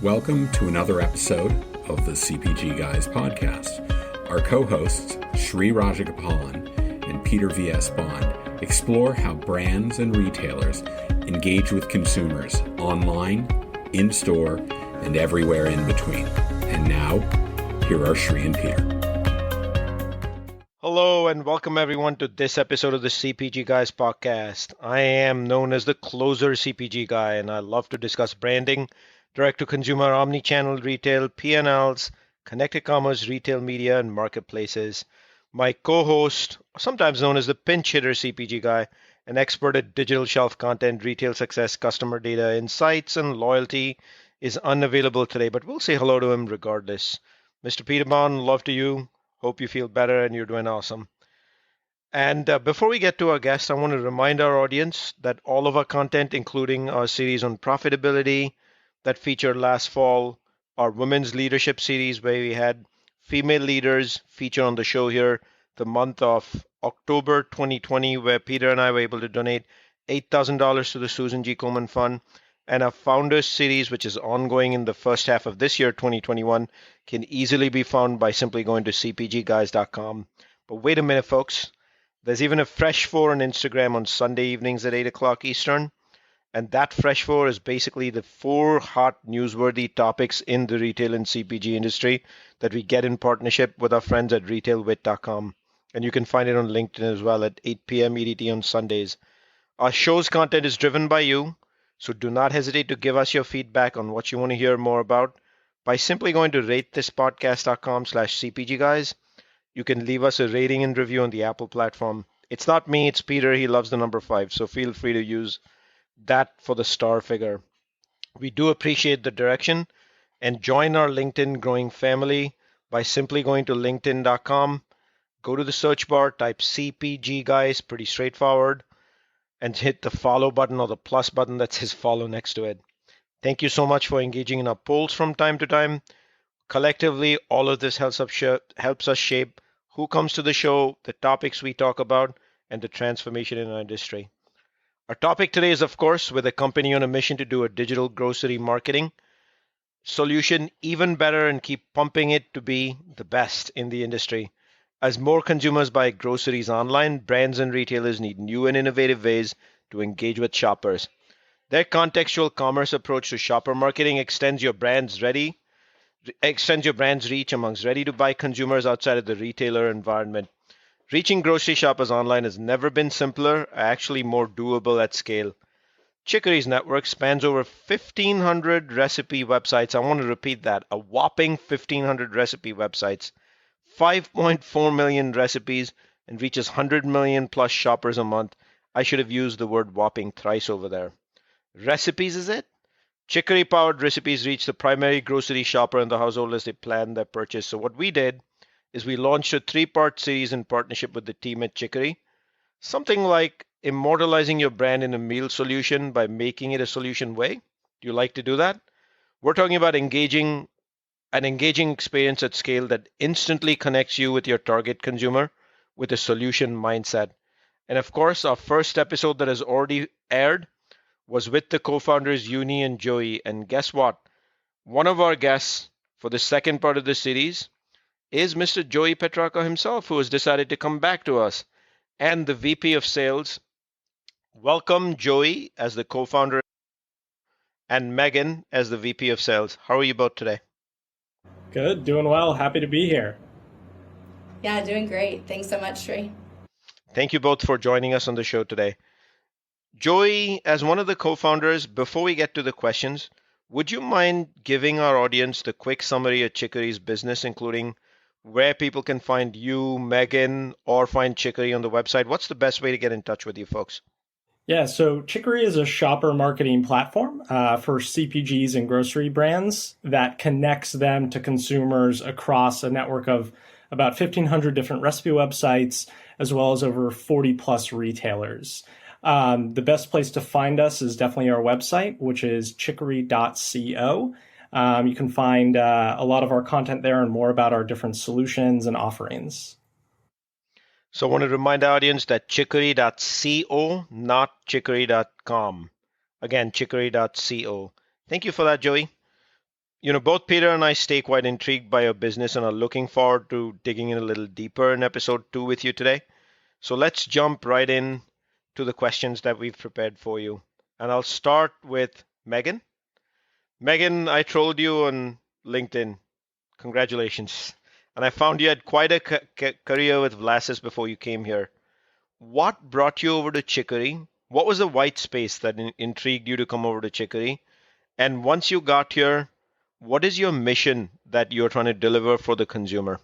Welcome to another episode of the CPG Guys podcast. Our co-hosts, Sri Rajagopalan and Peter V.S. Bond, explore how brands and retailers engage with consumers online, in-store, and everywhere in between. And now, here are Sri and Peter. Hello and welcome everyone to this episode of the CPG Guys podcast. I am known as the closer CPG guy, and I love to discuss branding, direct-to-consumer, omni-channel retail, P&Ls, connected commerce, retail media, and marketplaces. My co-host, sometimes known as the pinch hitter CPG guy, an expert at digital shelf content, retail success, customer data, insights, and loyalty, is unavailable today, but we'll say hello to him regardless. Mr. Peter Bond, love to you. Hope you feel better and you're doing awesome. And before we get to our guests, I want to remind our audience that all of our content, including our series on profitability that featured last fall, our women's leadership series where we had female leaders featured on the show here, the month of October 2020, where Peter and I were able to donate $8,000 to the Susan G. Komen Fund, and our Founders series, which is ongoing in the first half of this year, 2021, can easily be found by simply going to cpgguys.com. But wait a minute, folks. There's even a Fresh 4 on Instagram on Sunday evenings at 8 o'clock Eastern. And that Fresh 4 is basically the 4 hot newsworthy topics in the retail and CPG industry that we get in partnership with our friends at retailwit.com. And you can find it on LinkedIn as well at 8 p.m. EDT on Sundays. Our show's content is driven by you, so do not hesitate to give us your feedback on what you want to hear more about by simply going to ratethispodcast.com/CPGguys. You can leave us a rating and review on the Apple platform. It's not me, it's Peter. He loves the number 5, so feel free to use that for the star figure. We do appreciate the direction, and join our LinkedIn growing family by simply going to linkedin.com, go to the search bar, type CPG Guys, pretty straightforward, and hit the follow button or the plus button that says follow next to it. Thank you so much for engaging in our polls from time to time. Collectively, all of this helps us shape who comes to the show, the topics we talk about, and the transformation in our industry. Our topic today is, of course, with a company on a mission to do a digital grocery marketing solution even better and keep pumping it to be the best in the industry. As more consumers buy groceries online, brands and retailers need new and innovative ways to engage with shoppers. Their contextual commerce approach to shopper marketing extends your brand's reach amongst ready-to-buy consumers outside of the retailer environment. Reaching grocery shoppers online has never been simpler, actually more doable at scale. Chicory's network spans over 1,500 recipe websites. I want to repeat that, a whopping 1,500 recipe websites, 5.4 million recipes, and reaches 100 million plus shoppers a month. I should have used the word whopping thrice over there. Recipes, is it? Chicory-powered recipes reach the primary grocery shopper in the household as they plan their purchase. So what we did is we launched a 3-part series in partnership with the team at Chicory. Something like immortalizing your brand in a meal solution by making it a solution way. Do you like to do that? We're talking about an engaging experience at scale that instantly connects you with your target consumer with a solution mindset. And of course, our first episode that has already aired was with the co-founders Uni and Joey. And guess what? One of our guests for the second part of the series is Mr. Joey Petracca himself, who has decided to come back to us, and the VP of Sales. Welcome, Joey, as the co-founder, and Meghan as the VP of Sales. How are you both today? Good, doing well. Happy to be here. Yeah, doing great. Thanks so much, Sri. Thank you both for joining us on the show today. Joey, as one of the co-founders, before we get to the questions, would you mind giving our audience the quick summary of Chicory's business, including where people can find you, Meghan, or find Chicory on the website? What's the best way to get in touch with you folks? Yeah, so Chicory is a shopper marketing platform for CPGs and grocery brands that connects them to consumers across a network of about 1,500 different recipe websites, as well as over 40 plus retailers. The best place to find us is definitely our website, which is chicory.co. You can find a lot of our content there and more about our different solutions and offerings. So I want to remind the audience that chicory.co, not chicory.com. Again, chicory.co. Thank you for that, Joey. Both Peter and I stay quite intrigued by your business and are looking forward to digging in a little deeper in episode 2 with you today. So let's jump right in to the questions that we've prepared for you. And I'll start with Meghan. Meghan, I trolled you on LinkedIn. Congratulations. And I found you had quite a career with Valassis before you came here. What brought you over to Chicory? What was the white space that intrigued you to come over to Chicory? And once you got here, what is your mission that you're trying to deliver for the consumer?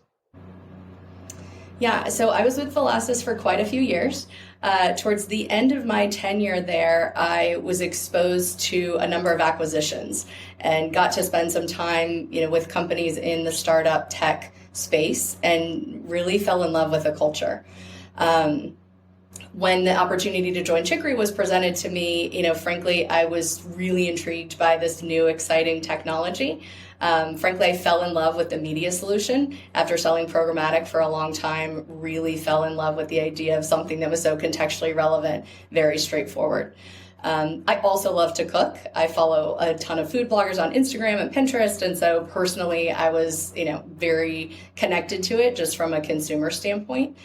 Yeah, so I was with Valassis for quite a few years. Towards the end of my tenure there, I was exposed to a number of acquisitions and got to spend some time, with companies in the startup tech space and really fell in love with the culture. When the opportunity to join Chicory was presented to me, frankly, I was really intrigued by this new, exciting technology. Frankly, I fell in love with the media solution after selling programmatic for a long time, really fell in love with the idea of something that was so contextually relevant, very straightforward. I also love to cook. I follow a ton of food bloggers on Instagram and Pinterest. And so personally, I was, very connected to it just from a consumer standpoint.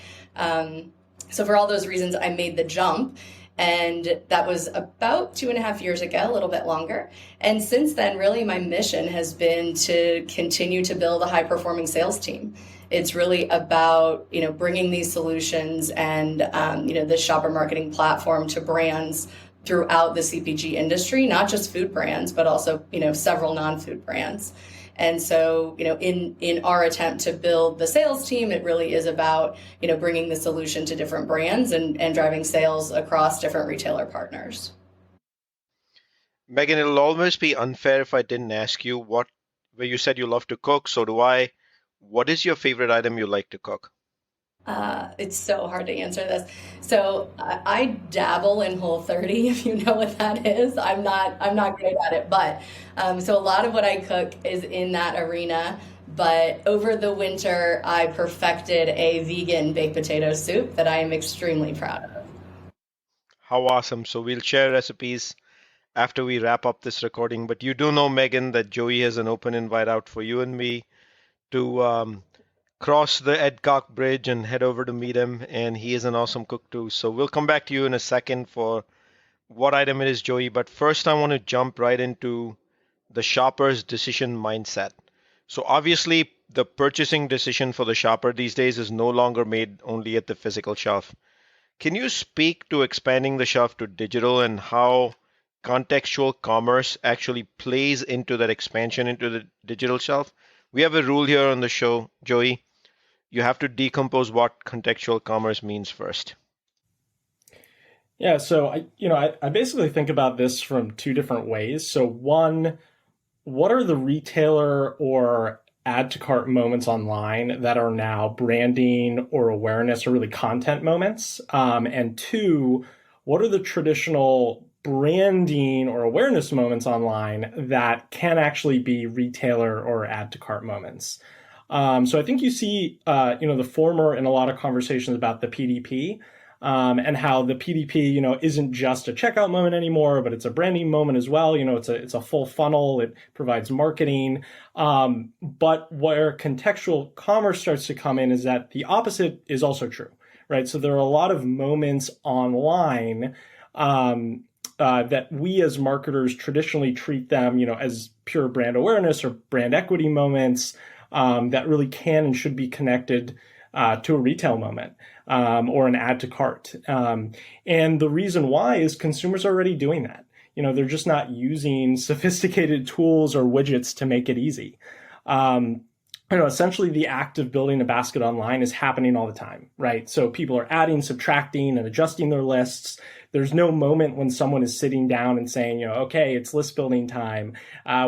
So for all those reasons, I made the jump. And that was about 2.5 years ago, a little bit longer. And since then, really, my mission has been to continue to build a high-performing sales team. It's really about, bringing these solutions and, the shopper marketing platform to brands throughout the CPG industry, not just food brands, but also, several non-food brands. And so, in our attempt to build the sales team, it really is about, bringing the solution to different brands and driving sales across different retailer partners. Meghan, it'll almost be unfair if I didn't ask you where you said you love to cook, so do I. What is your favorite item you like to cook? It's so hard to answer this. So I dabble in Whole30, if you know what that is. I'm not great at it, but so a lot of what I cook is in that arena. But over the winter, I perfected a vegan baked potato soup that I am extremely proud of. How awesome. So we'll share recipes after we wrap up this recording. But you do know, Meghan, that Joey has an open invite out for you and me to cross the Edcock Bridge and head over to meet him, and he is an awesome cook too. So we'll come back to you in a second for what item it is, Joey. But first, I want to jump right into the shopper's decision mindset. So obviously, the purchasing decision for the shopper these days is no longer made only at the physical shelf. Can you speak to expanding the shelf to digital and how contextual commerce actually plays into that expansion into the digital shelf? We have a rule here on the show, Joey. You have to decompose what contextual commerce means first. Yeah, so I basically think about this from two different ways. So one, what are the retailer or add to cart moments online that are now branding or awareness or really content moments? And two, what are the traditional branding or awareness moments online that can actually be retailer or add to cart moments? So I think you see, the former in a lot of conversations about the PDP, and how the PDP, isn't just a checkout moment anymore, but it's a branding moment as well. It's a full funnel. It provides marketing. But where contextual commerce starts to come in is that the opposite is also true, right? So there are a lot of moments online, that we as marketers traditionally treat them, as pure brand awareness or brand equity moments, that really can and should be connected to a retail moment, or an add to cart. And the reason why is consumers are already doing that. They're just not using sophisticated tools or widgets to make it easy. Essentially the act of building a basket online is happening all the time, right? So people are adding, subtracting, and adjusting their lists. There's no moment when someone is sitting down and saying, okay, it's list building time.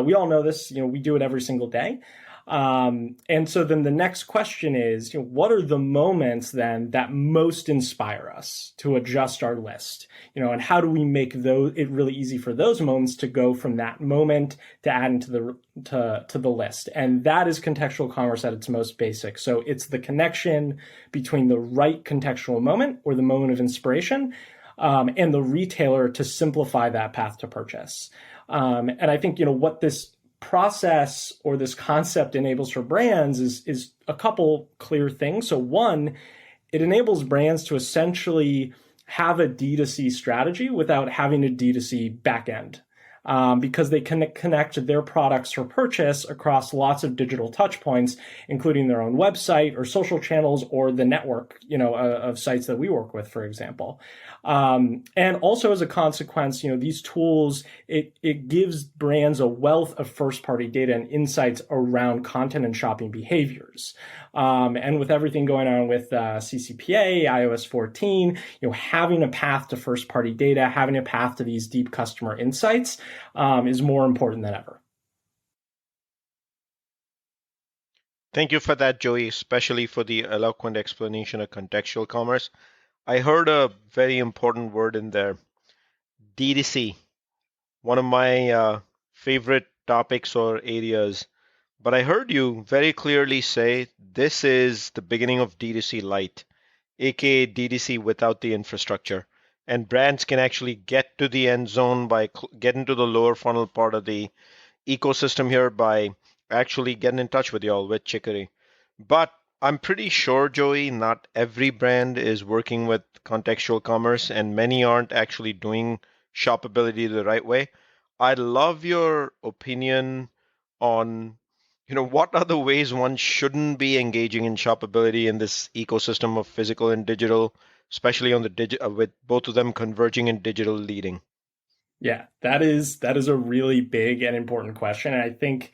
We all know this, we do it every single day. And so then the next question is, what are the moments then that most inspire us to adjust our list? And how do we make it really easy for those moments to go from that moment to add into the list? And that is contextual commerce at its most basic. So it's the connection between the right contextual moment or the moment of inspiration, and the retailer to simplify that path to purchase. And I think, what this process or this concept enables for brands is a couple clear things. So one, it enables brands to essentially have a D2C strategy without having a D2C backend. Because they can connect their products for purchase across lots of digital touch points, including their own website or social channels or the network, of sites that we work with, for example. And also as a consequence, these tools, it gives brands a wealth of first-party data and insights around content and shopping behaviors. And with everything going on with CCPA, iOS 14, having a path to first-party data, having a path to these deep customer insights is more important than ever. Thank you for that, Joey, especially for the eloquent explanation of contextual commerce. I heard a very important word in there, D2C, one of my favorite topics or areas. But I heard you very clearly say this is the beginning of D2C light, aka D2C without the infrastructure. And brands can actually get to the end zone by getting to the lower funnel part of the ecosystem here by actually getting in touch with y'all with Chicory. But I'm pretty sure, Joey, not every brand is working with contextual commerce and many aren't actually doing shoppability the right way. I'd love your opinion on what are the ways one shouldn't be engaging in shoppability in this ecosystem of physical and digital, especially on the with both of them converging and digital leading? Yeah, that is a really big and important question. And I think,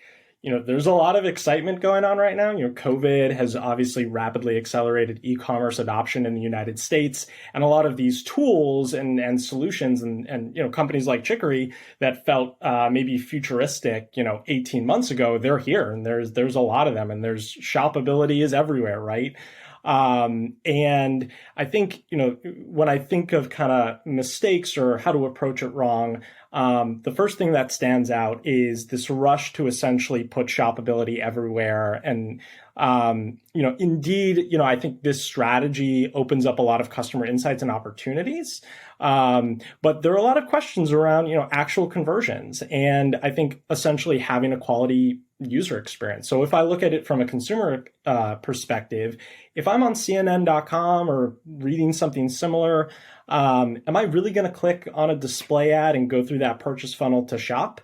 there's a lot of excitement going on right now. COVID has obviously rapidly accelerated e-commerce adoption in the United States. And a lot of these tools and solutions and companies like Chicory that felt maybe futuristic, 18 months ago, they're here and there's a lot of them and there's shoppability is everywhere, right? And I think, when I think of kind of mistakes or how to approach it wrong, the first thing that stands out is this rush to essentially put shoppability everywhere. And, indeed, I think this strategy opens up a lot of customer insights and opportunities. But there are a lot of questions around, actual conversions. And I think essentially having a quality user experience. So if I look at it from a consumer perspective, if I'm on CNN.com or reading something similar, am I really going to click on a display ad and go through that purchase funnel to shop?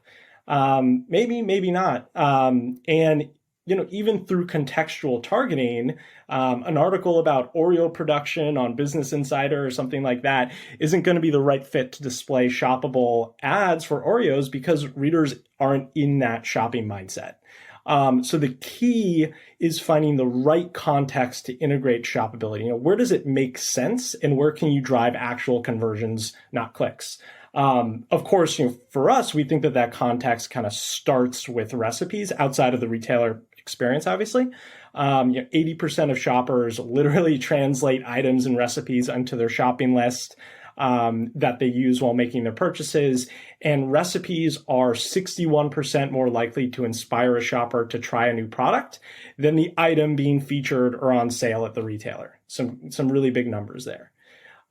Maybe, maybe not. And even through contextual targeting, an article about Oreo production on Business Insider or something like that isn't going to be the right fit to display shoppable ads for Oreos because readers aren't in that shopping mindset. So the key is finding the right context to integrate shoppability. Where does it make sense and where can you drive actual conversions, not clicks? Of course, for us, we think that context kind of starts with recipes outside of the retailer experience, obviously. 80% of shoppers literally translate items and recipes onto their shopping list that they use while making their purchases. And recipes are 61% more likely to inspire a shopper to try a new product than the item being featured or on sale at the retailer. Some really big numbers there.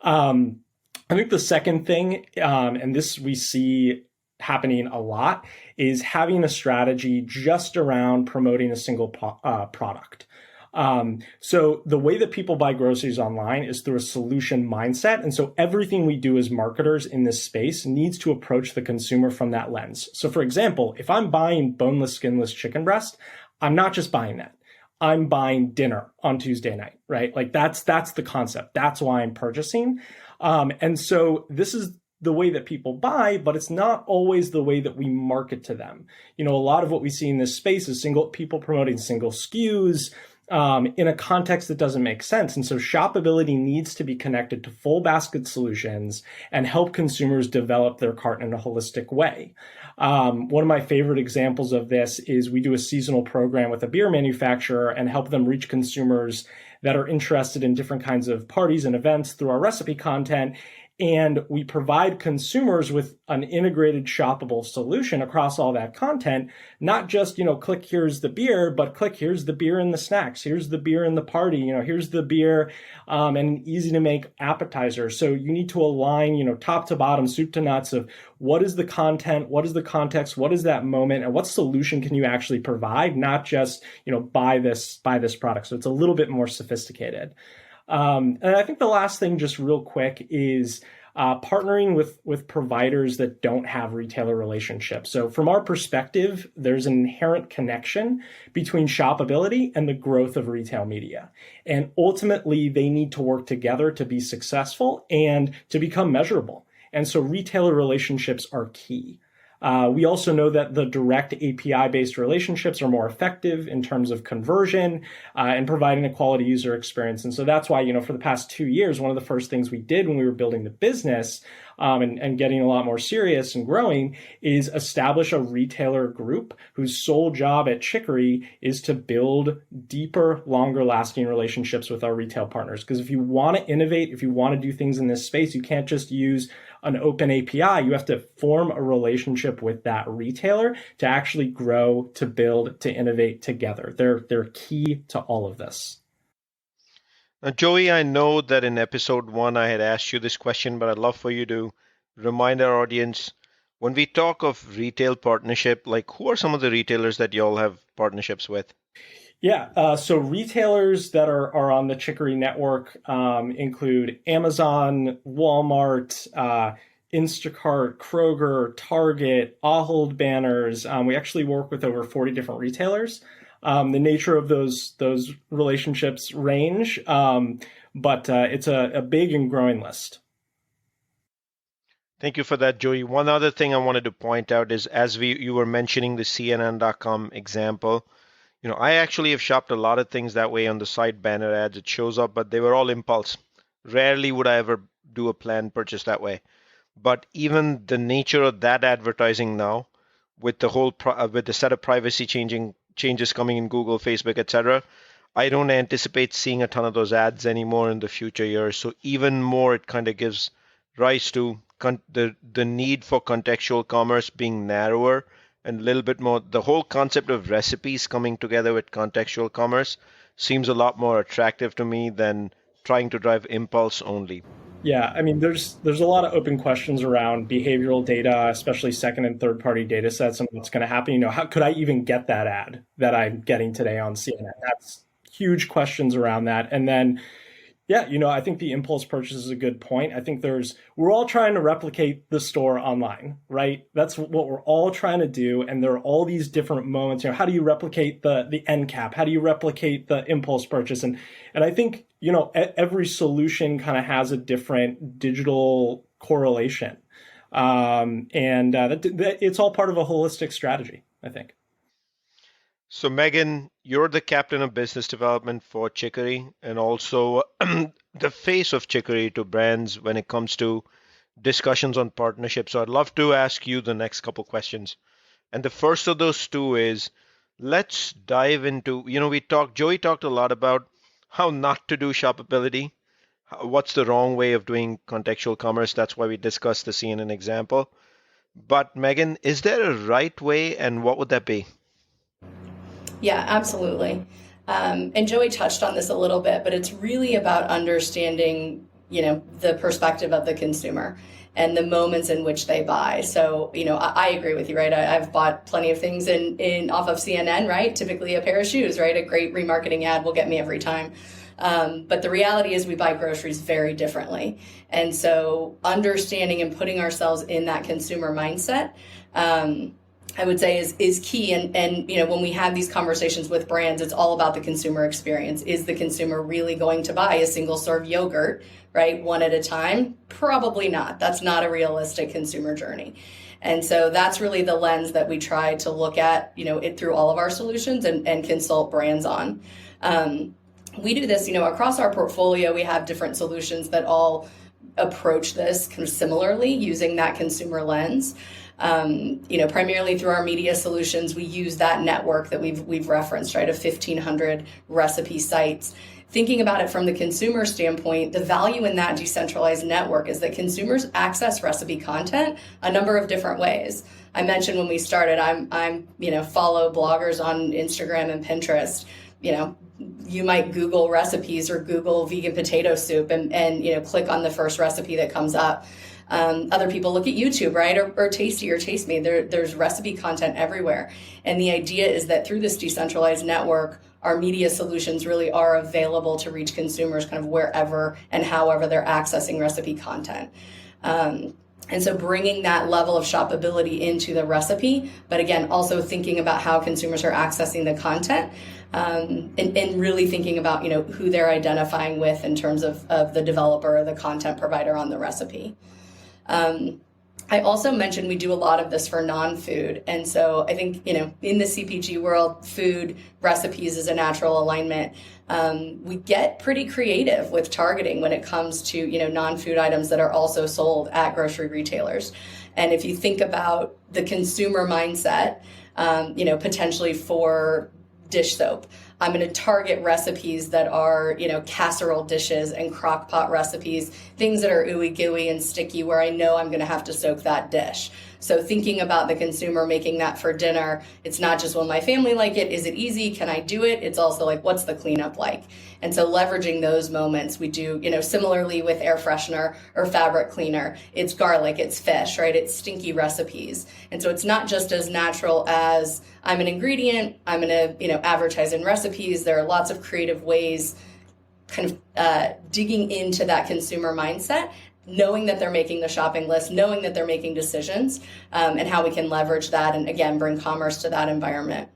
I think the second thing, and this we see happening a lot, is having a strategy just around promoting a single product. So the way that people buy groceries online is through a solution mindset. And so everything we do as marketers in this space needs to approach the consumer from that lens. So for example, if I'm buying boneless, skinless chicken breast, I'm not just buying that. I'm buying dinner on Tuesday night, right? Like that's the concept. That's why I'm purchasing. And so this is the way that people buy, but it's not always the way that we market to them. A lot of what we see in this space is people promoting single SKUs, in a context that doesn't make sense. And so shoppability needs to be connected to full basket solutions and help consumers develop their cart in a holistic way. One of my favorite examples of this is we do a seasonal program with a beer manufacturer and help them reach consumers that are interested in different kinds of parties and events through our recipe content. And we provide consumers with an integrated shoppable solution across all that content, not just, click here's the beer, but click here's the beer and the snacks, here's the beer and the party, here's the beer and an easy to make appetizer. So you need to align, top to bottom, soup to nuts of what is the content, what is the context, what is that moment, and what solution can you actually provide, not just, buy this product. So it's a little bit more sophisticated. And I think the last thing, just real quick, is partnering with providers that don't have retailer relationships. So from our perspective, there's an inherent connection between shoppability and the growth of retail media. And ultimately, they need to work together to be successful and to become measurable. And so retailer relationships are key. We also know that the direct API-based relationships are more effective in terms of conversion and providing a quality user experience. And so that's why, for the past 2 years, one of the first things we did when we were building the business and getting a lot more serious and growing is establish a retailer group whose sole job at Chicory is to build deeper, longer lasting relationships with our retail partners. Because if you want to innovate, if you want to do things in this space, you can't just use an open API. You have to form a relationship with that retailer to actually grow, to build, to innovate together. They're key to all of this. Now, Joey, I know that in episode 1 I had asked you this question, but I'd love for you to remind our audience, when we talk of retail partnership, like who are some of the retailers that y'all have partnerships with? Yeah, so retailers that are on the Chicory network include Amazon, Walmart, Instacart, Kroger, Target, Ahold banners. We actually work with over 40 different retailers. The nature of those relationships range, but it's a big and growing list. Thank you for that, Joey. One other thing I wanted to point out is, as you were mentioning the CNN.com example, I actually have shopped a lot of things that way on the site banner ads. It shows up, but they were all impulse. Rarely would I ever do a planned purchase that way. But even the nature of that advertising now, with the whole with the set of privacy changes coming in Google, Facebook, etc., I don't anticipate seeing a ton of those ads anymore in the future years. So even more, it kind of gives rise to the need for contextual commerce being narrower and a little bit more. The whole concept of recipes coming together with contextual commerce seems a lot more attractive to me than trying to drive impulse only. Yeah, I mean, there's a lot of open questions around behavioral data, especially second and third party data sets, and what's going to happen. How could I even get that ad that I'm getting today on CNN? That's huge questions around that. And then, yeah, I think the impulse purchase is a good point. I think we're all trying to replicate the store online, right? That's what we're all trying to do. And there are all these different moments. How do you replicate the end cap? How do you replicate the impulse purchase? And I think, every solution kind of has a different digital correlation. It's all part of a holistic strategy, I think. So Meghan, you're the captain of business development for Chicory and also the face of Chicory to brands when it comes to discussions on partnerships. So I'd love to ask you the next couple questions. And the first of those two is, let's dive into, Joey talked a lot about how not to do shoppability. What's the wrong way of doing contextual commerce? That's why we discussed the CNN example. But Meghan, is there a right way, and what would that be? Yeah, absolutely. And Joey touched on this a little bit, but it's really about understanding, the perspective of the consumer and the moments in which they buy. So, I agree with you, right? I've bought plenty of things in off of CNN, right? Typically a pair of shoes, right? A great remarketing ad will get me every time. But the reality is we buy groceries very differently. And so understanding and putting ourselves in that consumer mindset, I would say is key. And when we have these conversations with brands, it's all about the consumer experience. Is the consumer really going to buy a single serve yogurt, right? One at a time? Probably not. That's not a realistic consumer journey. And so that's really the lens that we try to look at, it through all of our solutions and consult brands on. We do this, across our portfolio. We have different solutions that all approach this kind of similarly using that consumer lens. Primarily through our media solutions, we use that network that we've referenced, right, of 1,500 recipe sites. Thinking about it from the consumer standpoint, the value in that decentralized network is that consumers access recipe content a number of different ways. I mentioned when we started, I'm follow bloggers on Instagram and Pinterest. You might Google recipes or Google vegan potato soup and click on the first recipe that comes up. Other people look at YouTube, right? Or Tasty or Taste Me. There's recipe content everywhere. And the idea is that through this decentralized network, our media solutions really are available to reach consumers kind of wherever and however they're accessing recipe content. And so bringing that level of shoppability into the recipe, but again, also thinking about how consumers are accessing the content, and really thinking about, who they're identifying with in terms of the developer or the content provider on the recipe. I also mentioned we do a lot of this for non-food. And so I think, in the CPG world, food recipes is a natural alignment. We get pretty creative with targeting when it comes to, non-food items that are also sold at grocery retailers. And if you think about the consumer mindset, potentially for dish soap, I'm going to target recipes that are, casserole dishes and crock pot recipes, things that are ooey gooey and sticky where I know I'm going to have to soak that dish. So thinking about the consumer making that for dinner, it's not just, will my family like it? Is it easy? Can I do it? It's also like, what's the cleanup like? And so leveraging those moments, we do, similarly with air freshener or fabric cleaner, it's garlic, it's fish, right? It's stinky recipes. And so it's not just as natural as I'm an ingredient, I'm going to, advertise in recipes. There are lots of creative ways kind of digging into that consumer mindset, knowing that they're making the shopping list, knowing that they're making decisions, and how we can leverage that and, again, bring commerce to that environment.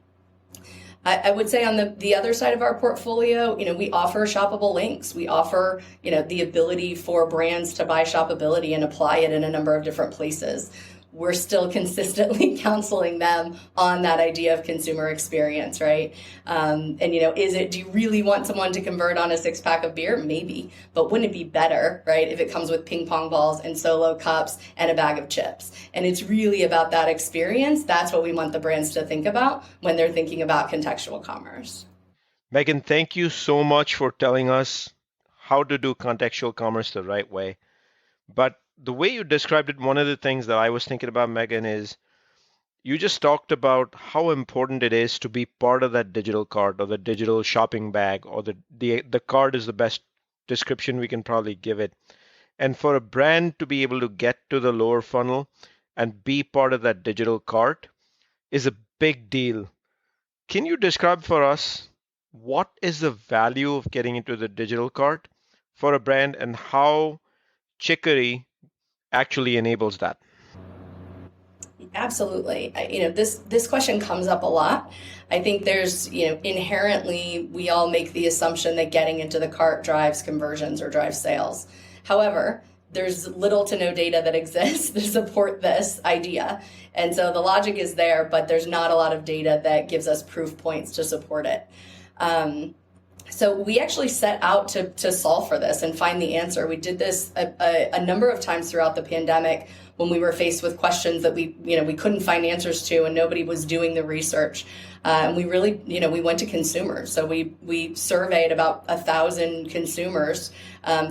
I would say on the other side of our portfolio, we offer shoppable links. We offer, the ability for brands to buy shoppability and apply it in a number of different places. We're still consistently counseling them on that idea of consumer experience, right? And, do you really want someone to convert on a 6-pack of beer? Maybe, but wouldn't it be better, right, if it comes with ping pong balls and Solo cups and a bag of chips? And it's really about that experience. That's what we want the brands to think about when they're thinking about contextual commerce. Meghan, thank you so much for telling us how to do contextual commerce the right way. But the way you described it, one of the things that I was thinking about, Meghan, is you just talked about how important it is to be part of that digital cart or the digital shopping bag, or the cart is the best description we can probably give it. And for a brand to be able to get to the lower funnel and be part of that digital cart is a big deal. Can you describe for us what is the value of getting into the digital cart for a brand and how Chicory actually enables that? Absolutely. This question comes up a lot. I think there's, inherently, we all make the assumption that getting into the cart drives conversions or drives sales. However, there's little to no data that exists to support this idea. And so the logic is there, but there's not a lot of data that gives us proof points to support it. So we actually set out to solve for this and find the answer. We did this a number of times throughout the pandemic when we were faced with questions that we couldn't find answers to and nobody was doing the research. And we really, we went to consumers. So we surveyed about 1,000 consumers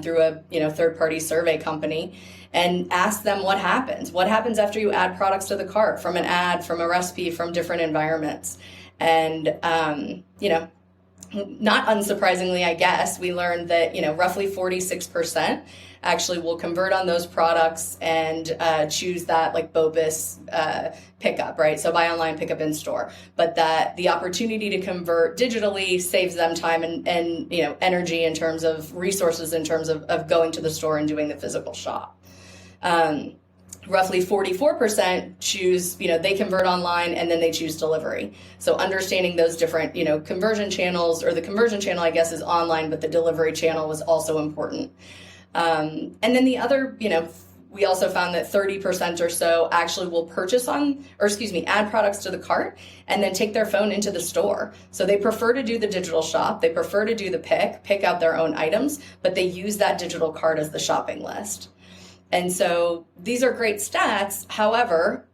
through a third-party survey company and asked them what happens. What happens after you add products to the cart from an ad, from a recipe, from different environments? And, not unsurprisingly, I guess, we learned that, roughly 46% actually will convert on those products and choose that like BOPUS pickup, right? So buy online, pick up in store. But that the opportunity to convert digitally saves them time and energy in terms of resources, in terms of going to the store and doing the physical shop. Roughly 44% choose, they convert online and then they choose delivery. So understanding those different, conversion channels, or the conversion channel, I guess, is online, but the delivery channel was also important. And then the other, we also found that 30% or so actually will add products to the cart and then take their phone into the store. So they prefer to do the digital shop. They prefer to do the pick out their own items, but they use that digital cart as the shopping list. And so these are great stats. However,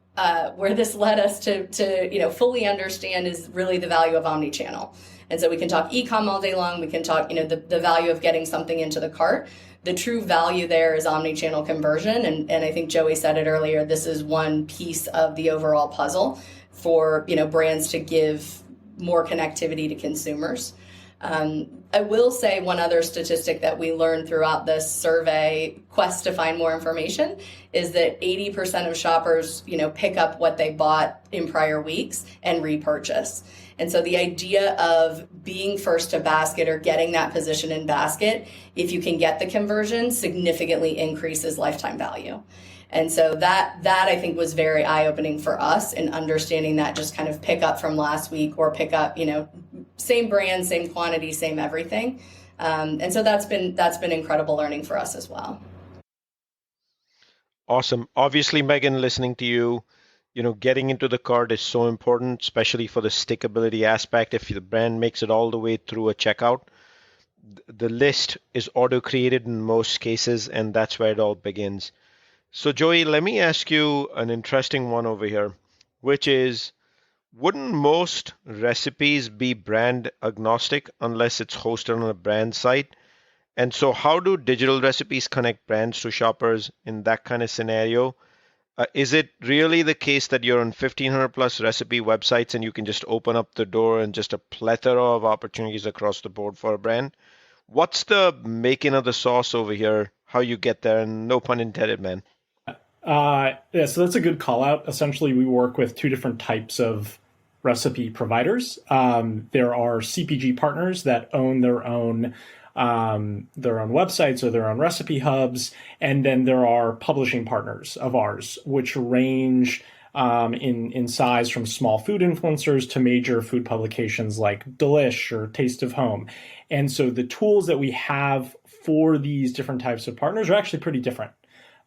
where this led us to fully understand is really the value of omnichannel. And so we can talk e-com all day long. We can talk, the value of getting something into the cart. The true value there is omnichannel conversion. And I think Joey said it earlier, this is one piece of the overall puzzle for, brands to give more connectivity to consumers. I will say one other statistic that we learned throughout this survey quest to find more information is that 80% of shoppers, pick up what they bought in prior weeks and repurchase. And so the idea of being first to basket or getting that position in basket, if you can get the conversion, significantly increases lifetime value. And so that I think was very eye-opening for us in understanding that just kind of pick up from last week or pick up, same brand, same quantity, same everything. And so that's been incredible learning for us as well. Awesome. Obviously, Meghan, listening to you, getting into the cart is so important, especially for the stickability aspect. If the brand makes it all the way through a checkout, the list is auto-created in most cases, and that's where it all begins. So Joey, let me ask you an interesting one over here, which is, wouldn't most recipes be brand agnostic unless it's hosted on a brand site? And so how do digital recipes connect brands to shoppers in that kind of scenario? Is it really the case that you're on 1,500 plus recipe websites and you can just open up the door and just a plethora of opportunities across the board for a brand? What's the making of the sauce over here? How you get there? And no pun intended, man. So that's a good call out. Essentially, we work with two different types of recipe providers. There are CPG partners that own their own websites or their own recipe hubs, and then there are publishing partners of ours, which range in size from small food influencers to major food publications like Delish or Taste of Home. And so the tools that we have for these different types of partners are actually pretty different.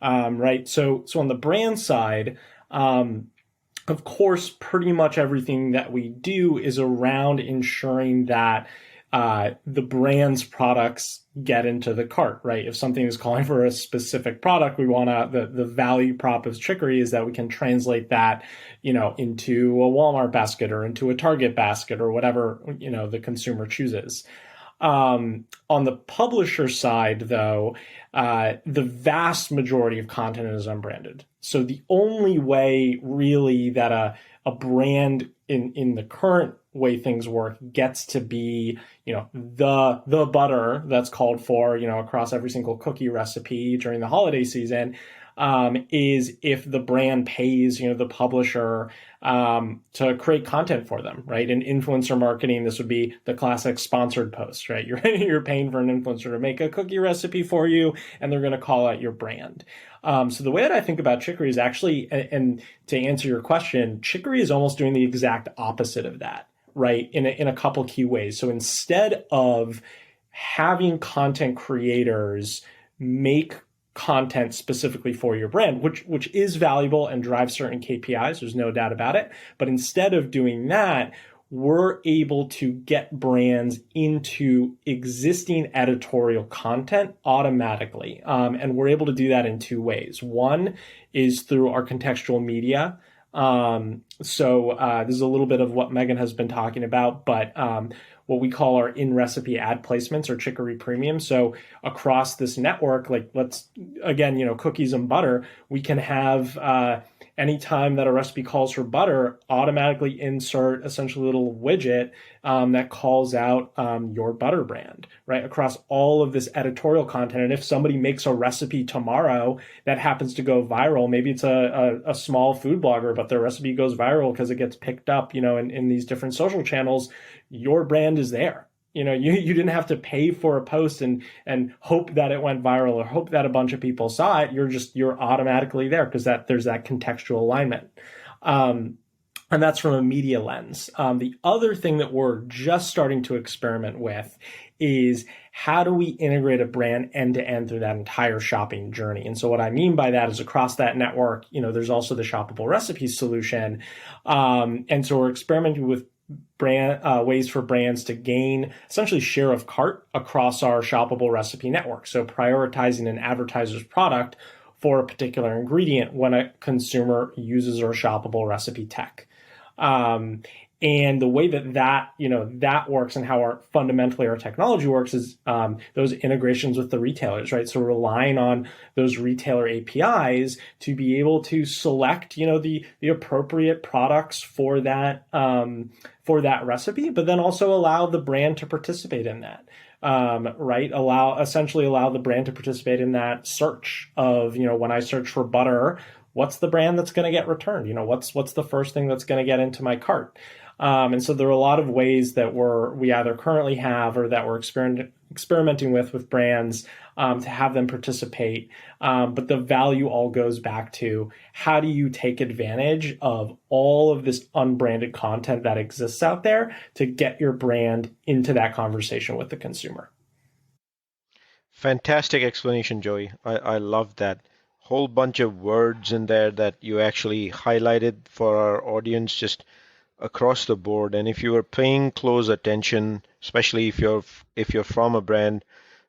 Right. So on the brand side, of course, pretty much everything that we do is around ensuring that the brand's products get into the cart, right? If something is calling for a specific product, we want the value prop of Chicory is that we can translate that, into a Walmart basket or into a Target basket or whatever, the consumer chooses. On the publisher side, though, the vast majority of content is unbranded. So the only way really that a brand in the current way things work gets to be, the butter that's called for, across every single cookie recipe during the holiday season, is if the brand pays, the publisher to create content for them, right? In influencer marketing, this would be the classic sponsored post, right? You're paying for an influencer to make a cookie recipe for you, and they're going to call out your brand. So the way that I think about Chicory is actually, and to answer your question, Chicory is almost doing the exact opposite of that, right? In a couple key ways. So instead of having content creators make content specifically for your brand, which is valuable and drives certain KPIs, there's no doubt about it. But instead of doing that, we're able to get brands into existing editorial content automatically. And we're able to do that in two ways. One is through our contextual media. So this is a little bit of what Meghan has been talking about, but what we call our in-recipe ad placements or Chicory Premium. So across this network, like cookies and butter, we can have anytime that a recipe calls for butter, automatically insert essentially a little widget that calls out your butter brand, right? Across all of this editorial content. And if somebody makes a recipe tomorrow that happens to go viral, maybe it's a small food blogger, but their recipe goes viral because it gets picked up, in these different social channels, your brand is there. You didn't have to pay for a post and hope that it went viral or hope that a bunch of people saw it. You're automatically there because there's that contextual alignment. And that's from a media lens. The other thing that we're just starting to experiment with is how do we integrate a brand end to end through that entire shopping journey? And so what I mean by that is across that network, there's also the Shoppable recipes solution. And so we're experimenting with ways for brands to gain essentially share of cart across our Shoppable recipe network. So prioritizing an advertiser's product for a particular ingredient when a consumer uses our shoppable recipe tech. And the way that works and how fundamentally our technology works is those integrations with the retailers, right? So relying on those retailer APIs to be able to select, the appropriate products for that recipe, but then also allow the brand to participate in that. Right? Essentially allow the brand to participate in that search of, when I search for butter, what's the brand that's going to get returned? What's the first thing that's going to get into my cart? And so there are a lot of ways that we either currently have or that we're experimenting with brands to have them participate. But the value all goes back to how do you take advantage of all of this unbranded content that exists out there to get your brand into that conversation with the consumer. Fantastic explanation, Joey. I love that. Whole bunch of words in there that you actually highlighted for our audience, just across the board. And if you are paying close attention, especially if you're from a brand,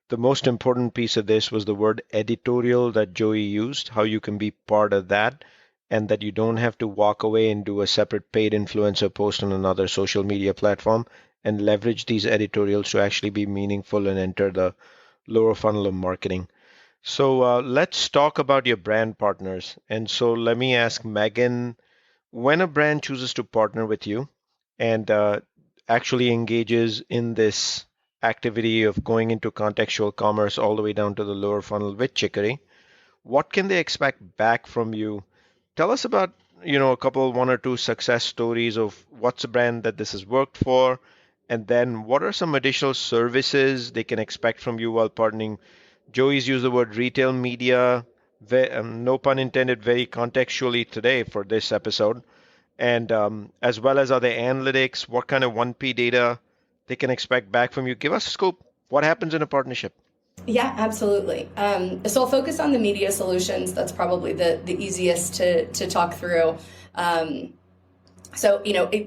the most important piece of this was the word editorial that Joey used, how you can be part of that, and that you don't have to walk away and do a separate paid influencer post on another social media platform, and leverage these editorials to actually be meaningful and enter the lower funnel of marketing. So let's talk about your brand partners. And so let me ask Meghan, when a brand chooses to partner with you and actually engages in this activity of going into contextual commerce all the way down to the lower funnel with Chicory, what can they expect back from you? Tell us about, one or two success stories of what's a brand that this has worked for, and then what are some additional services they can expect from you while partnering. Joey's used the word retail media, no pun intended, very contextually today for this episode. And as well as other analytics, what kind of 1P data they can expect back from you. Give us a scope. What happens in a partnership? Yeah, absolutely. So I'll focus on the media solutions. That's probably the easiest to talk through. So,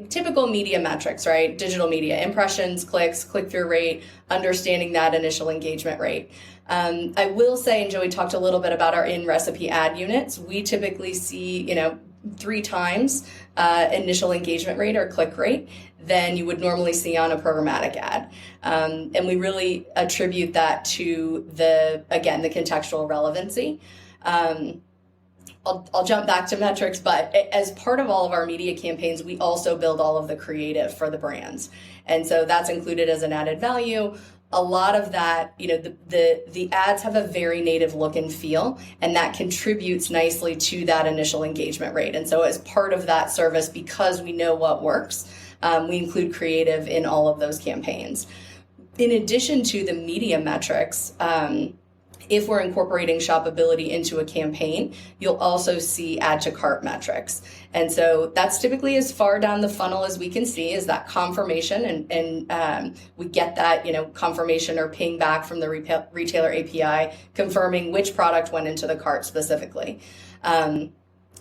typical media metrics, right? Digital media, impressions, clicks, click-through rate, understanding that initial engagement rate. I will say, and Joey talked a little bit about our in-recipe ad units, we typically see, 3 times initial engagement rate or click rate than you would normally see on a programmatic ad. And we really attribute that to the contextual relevancy. I'll jump back to metrics, but as part of all of our media campaigns, we also build all of the creative for the brands. And so that's included as an added value. A lot of that, the ads have a very native look and feel, and that contributes nicely to that initial engagement rate. And so as part of that service, because we know what works, we include creative in all of those campaigns. In addition to the media metrics, if we're incorporating shoppability into a campaign, you'll also see add to cart metrics. And so that's typically as far down the funnel as we can see is that confirmation. And we get that, confirmation or ping back from the retailer API confirming which product went into the cart specifically. And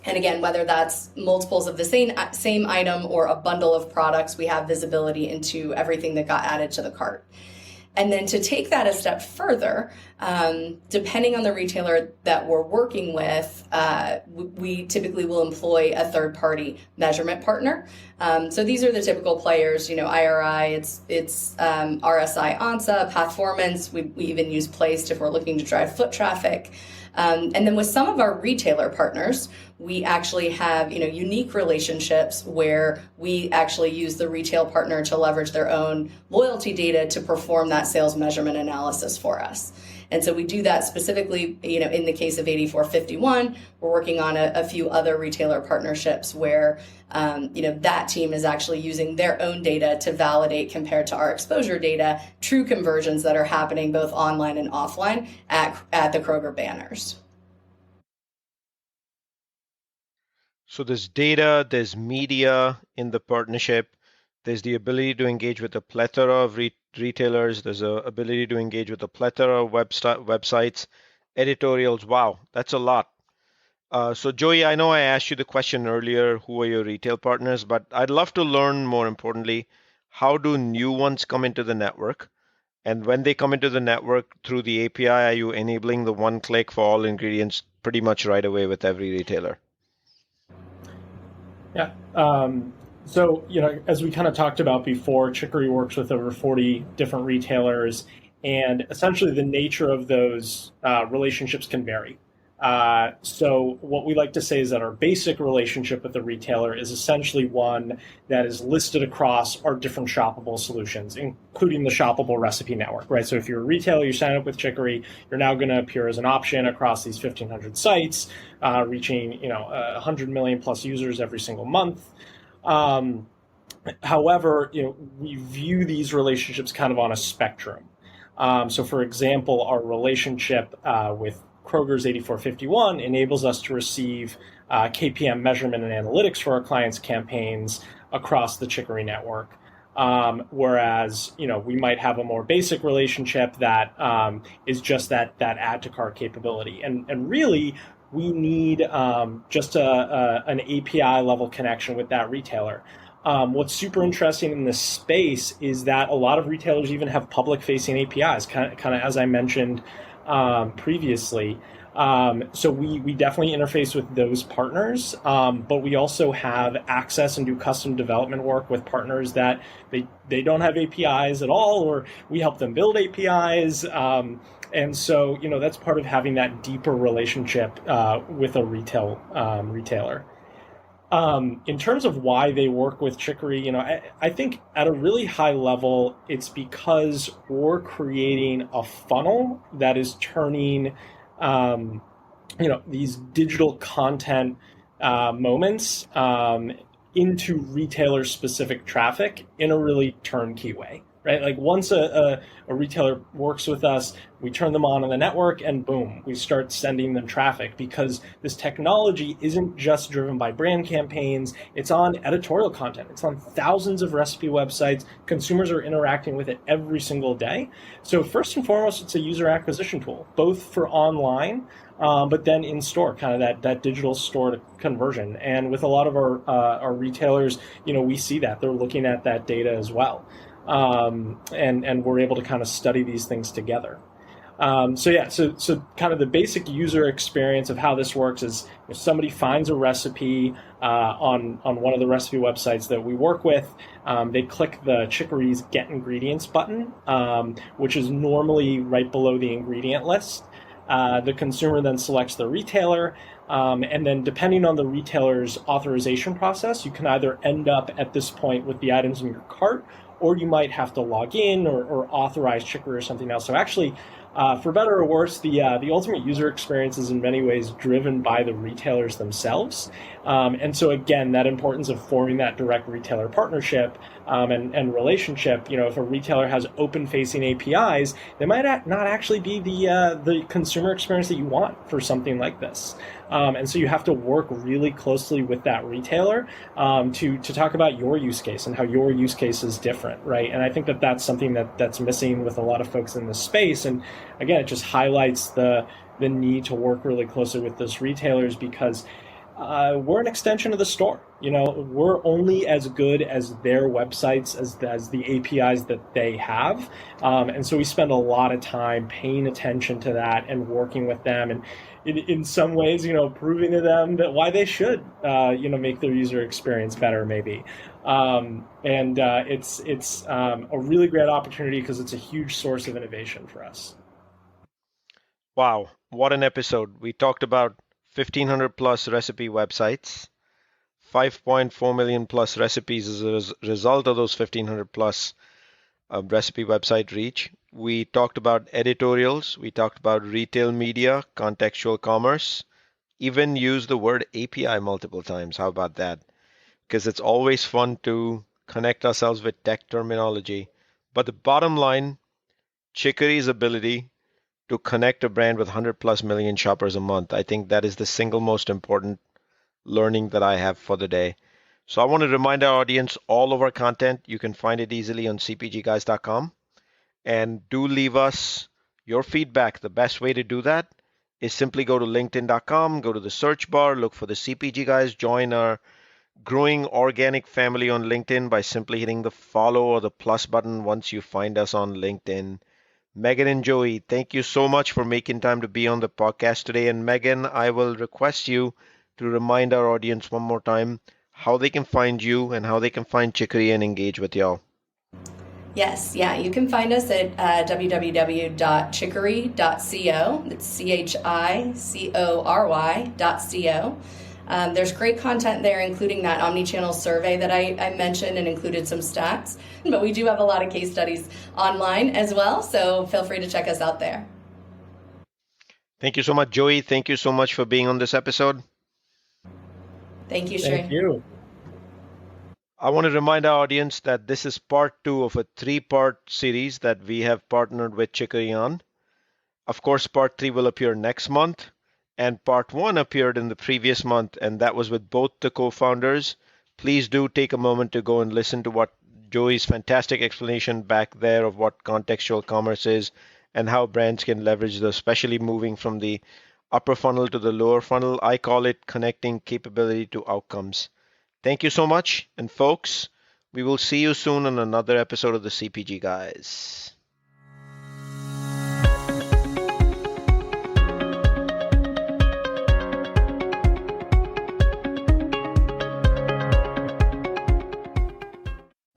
again, whether that's multiples of the same item or a bundle of products, we have visibility into everything that got added to the cart. And then to take that a step further, depending on the retailer that we're working with, we typically will employ a third-party measurement partner. So these are the typical players, IRI, it's RSI, ANSA, Pathformance. We even use Placed if we're looking to drive foot traffic. And then with some of our retailer partners, we actually have, unique relationships where we actually use the retail partner to leverage their own loyalty data to perform that sales measurement analysis for us. And so we do that specifically, in the case of 8451, we're working on a few other retailer partnerships where, that team is actually using their own data to validate compared to our exposure data, true conversions that are happening both online and offline at the Kroger banners. So there's data, there's media in the partnership, there's the ability to engage with a plethora of retailers, there's the ability to engage with a plethora of websites, editorials. Wow, that's a lot. So Joey, I know I asked you the question earlier, who are your retail partners, but I'd love to learn more importantly, how do new ones come into the network? And when they come into the network through the API, are you enabling the one click for all ingredients pretty much right away with every retailer. Yeah. So, as we kind of talked about before, Chicory works with over 40 different retailers, and essentially the nature of those relationships can vary. So what we like to say is that our basic relationship with the retailer is essentially one that is listed across our different shoppable solutions, including the shoppable recipe network, right? So if you're a retailer, you sign up with Chicory, you're now going to appear as an option across these 1,500 sites, reaching 100 million plus users every single month. However, we view these relationships kind of on a spectrum. So, for example, our relationship with Kroger's 8451 enables us to receive KPM measurement and analytics for our clients' campaigns across the Chicory network. Whereas, we might have a more basic relationship that is just that add to cart capability. And really, we need just an API level connection with that retailer. What's super interesting in this space is that a lot of retailers even have public facing APIs, kind of as I mentioned previously. So we definitely interface with those partners, but we also have access and do custom development work with partners that they don't have APIs at all, or we help them build APIs. And so, that's part of having that deeper relationship with a retailer. In terms of why they work with Chicory, I think at a really high level, it's because we're creating a funnel that is turning, these digital content moments into retailer-specific traffic in a really turnkey way. Right? Like once a retailer works with us, we turn them on the network and boom, we start sending them traffic, because this technology isn't just driven by brand campaigns. It's on editorial content. It's on thousands of recipe websites. Consumers are interacting with it every single day. So first and foremost, it's a user acquisition tool, both for online, but then in store, kind of that digital store to conversion. And with a lot of our retailers, we see that they're looking at that data as well. And we're able to kind of study these things together. So kind of the basic user experience of how this works is if somebody finds a recipe on one of the recipe websites that we work with, they click the Chicory's Get Ingredients button, which is normally right below the ingredient list. The consumer then selects the retailer, and then depending on the retailer's authorization process, you can either end up at this point with the items in your cart, or you might have to log in or authorize Chicory or something else. So actually, for better or worse, the ultimate user experience is in many ways driven by the retailers themselves. And so again, that importance of forming that direct retailer partnership and relationship, if a retailer has open-facing APIs, they might not actually be the consumer experience that you want for something like this. And so you have to work really closely with that retailer to talk about your use case and how your use case is different, right? And I think that's something that's missing with a lot of folks in this space. And again, it just highlights the need to work really closely with those retailers, because we're an extension of the store. We're only as good as their websites, as the APIs that they have. And so we spend a lot of time paying attention to that and working with them, and in some ways, proving to them that why they should, make their user experience better, maybe. It's a really great opportunity because it's a huge source of innovation for us. Wow, what an episode. We talked about 1,500 plus recipe websites, 5.4 million plus recipes as a result of those 1,500 plus recipe website reach. We talked about editorials. We talked about retail media, contextual commerce, even used the word API multiple times. How about that? Because it's always fun to connect ourselves with tech terminology. But the bottom line, Chicory's ability to connect a brand with 100 plus million shoppers a month, I think that is the single most important learning that I have for the day. So I want to remind our audience, all of our content, you can find it easily on cpgguys.com. And do leave us your feedback. The best way to do that is simply go to linkedin.com, go to the search bar, look for the CPG Guys, join our growing organic family on LinkedIn by simply hitting the follow or the plus button once you find us on LinkedIn. Meghan and Joey, thank you so much for making time to be on the podcast today. And Meghan, I will request you to remind our audience one more time how they can find you and how they can find Chicory and engage with y'all. Yes, yeah, you can find us at www.chicory.co. That's CHICORY.co. There's great content there, including that omnichannel survey that I mentioned and included some stats. But we do have a lot of case studies online as well, so feel free to check us out there. Thank you so much, Joey. Thank you so much for being on this episode. Thank you, Shri. Thank you. I want to remind our audience that this is part 2 of a 3-part series that we have partnered with Chicory on. Of course, part 3 will appear next month, and part 1 appeared in the previous month, and that was with both the co-founders. Please do take a moment to go and listen to what Joey's fantastic explanation back there of what contextual commerce is and how brands can leverage those, especially moving from the upper funnel to the lower funnel. I call it connecting capability to outcomes. Thank you so much. And folks, we will see you soon on another episode of the CPG Guys.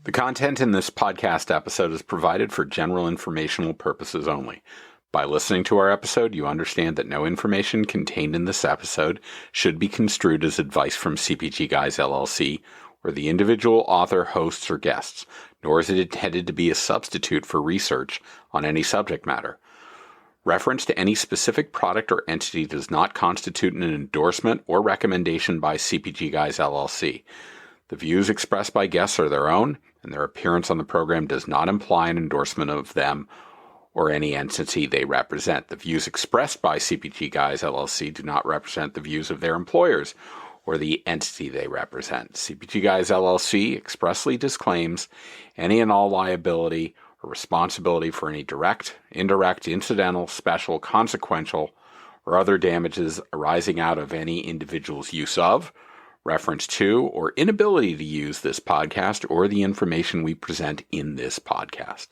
The content in this podcast episode is provided for general informational purposes only. By listening to our episode, you understand that no information contained in this episode should be construed as advice from CPG Guys LLC or the individual author, hosts, or guests, nor is it intended to be a substitute for research on any subject matter. Reference to any specific product or entity does not constitute an endorsement or recommendation by CPG Guys LLC. The views expressed by guests are their own, and their appearance on the program does not imply an endorsement of them or any entity they represent. The views expressed by CPG Guys LLC do not represent the views of their employers or the entity they represent. CPG Guys LLC expressly disclaims any and all liability or responsibility for any direct, indirect, incidental, special, consequential, or other damages arising out of any individual's use of, reference to, or inability to use this podcast or the information we present in this podcast.